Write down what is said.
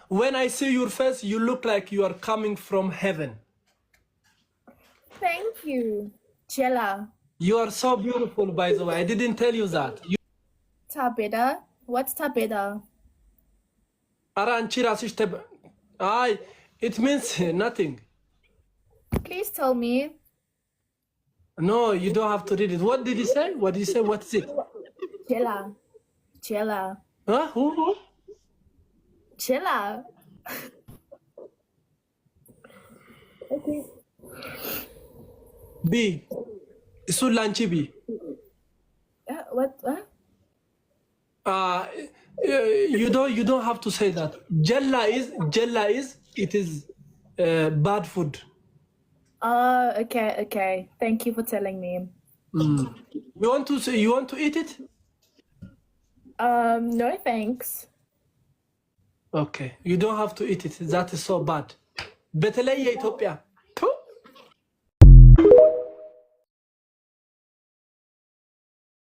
when I see your face, you look like you are coming from heaven. Thank you. Jella. You are so beautiful, by the way. I didn't tell you that. Tabeda. What's Tabeda? It means nothing. Please tell me. No, you don't have to read it. What did he say? What did he say? What's it? Jella. Jella. Huh? Who? Jella. Okay. B. Sulanchi B. What? Huh? You don't have to say that. Jella is it is bad food. Okay. Thank you for telling me. You want to eat it? No thanks. Okay. You don't have to eat it. That is so bad. በተለይ የኢትዮጵያ